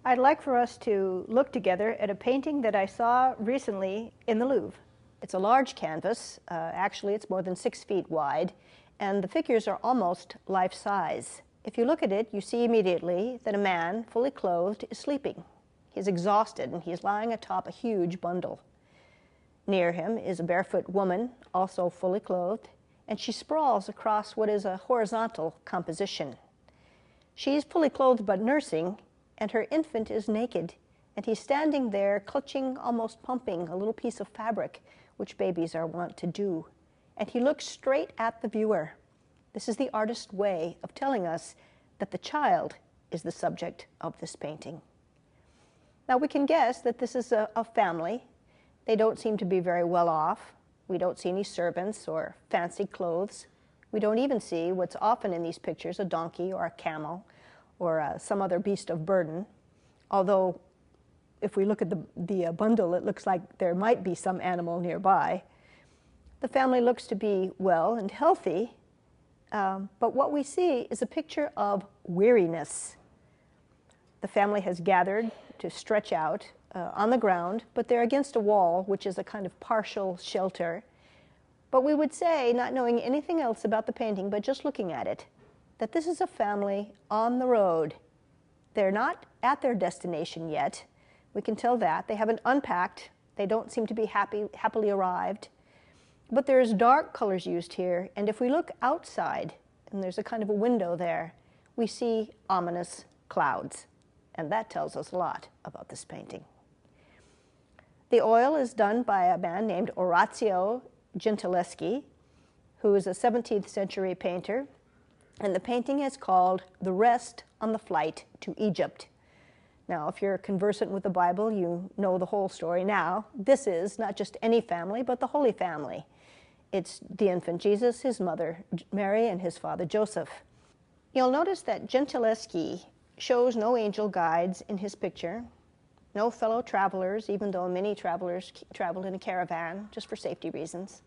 I'd like for us to look together at a painting that I saw recently in the Louvre. It's a large canvas. Actually, it's more than 6 feet wide, and the figures are almost life-size. If you look at it, you see immediately that a man, fully clothed, is sleeping. He's exhausted, and he's lying atop a huge bundle. Near him is a barefoot woman, also fully clothed, and she sprawls across what is a horizontal composition. She's fully clothed but nursing, and her infant is naked, and he's standing there clutching, almost pumping, a little piece of fabric, which babies are wont to do. And he looks straight at the viewer. This is the artist's way of telling us that the child is the subject of this painting. Now we can guess that this is a family. They don't seem to be very well off. We don't see any servants or fancy clothes. We don't even see what's often in these pictures, a donkey or a camel or some other beast of burden. Although, if we look at the bundle, it looks like there might be some animal nearby. The family looks to be well and healthy, but what we see is a picture of weariness. The family has gathered to stretch out on the ground, but they're against a wall, which is a kind of partial shelter. But we would say, not knowing anything else about the painting, but just looking at it, that this is a family on the road. They're not at their destination yet. We can tell that. They haven't unpacked. They don't seem to be happily arrived. But there's dark colors used here, and if we look outside, and there's a kind of a window there, we see ominous clouds, and that tells us a lot about this painting. The oil is done by a man named Orazio Gentileschi, who is a 17th century painter, and the painting is called The Rest on the Flight to Egypt. Now, if you're conversant with the Bible, you know the whole story now. This is not just any family, but the Holy Family. It's the infant Jesus, his mother Mary, and his father Joseph. You'll notice that Gentileschi shows no angel guides in his picture, no fellow travelers, even though many travelers traveled in a caravan just for safety reasons.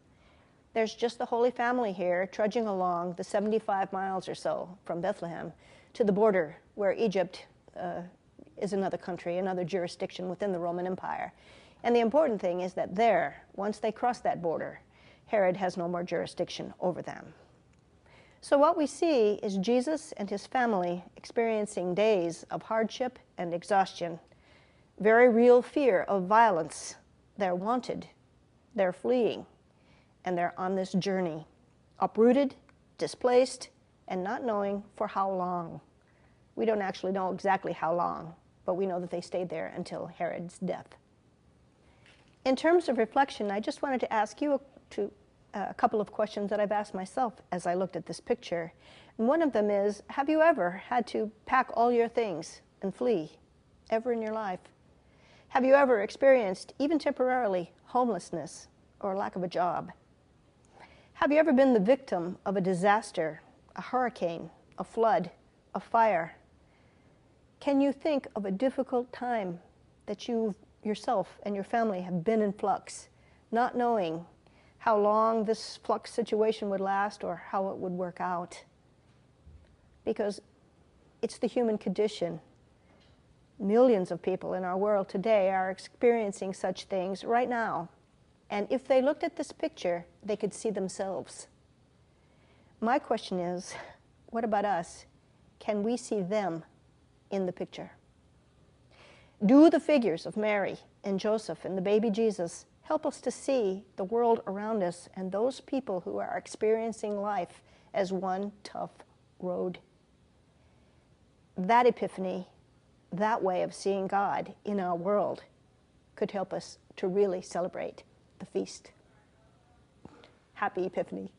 There's just the Holy Family here trudging along the 75 miles or so from Bethlehem to the border where Egypt is another country, another jurisdiction within the Roman Empire. And the important thing is that there, once they cross that border, Herod has no more jurisdiction over them. So what we see is Jesus and his family experiencing days of hardship and exhaustion, very real fear of violence. They're wanted, they're fleeing, and they're on this journey, uprooted, displaced, and not knowing for how long. We don't actually know exactly how long, but we know that they stayed there until Herod's death. In terms of reflection, I just wanted to ask you a couple of questions that I've asked myself as I looked at this picture. And one of them is, have you ever had to pack all your things and flee, ever in your life? Have you ever experienced, even temporarily, homelessness or lack of a job? Have you ever been the victim of a disaster, a hurricane, a flood, a fire? Can you think of a difficult time that you yourself and your family have been in flux, not knowing how long this flux situation would last or how it would work out? Because it's the human condition. Millions of people in our world today are experiencing such things right now. And if they looked at this picture, they could see themselves. My question is, what about us? Can we see them in the picture? Do the figures of Mary and Joseph and the baby Jesus help us to see the world around us and those people who are experiencing life as one tough road? That epiphany, that way of seeing God in our world, could help us to really celebrate the feast. Happy Epiphany.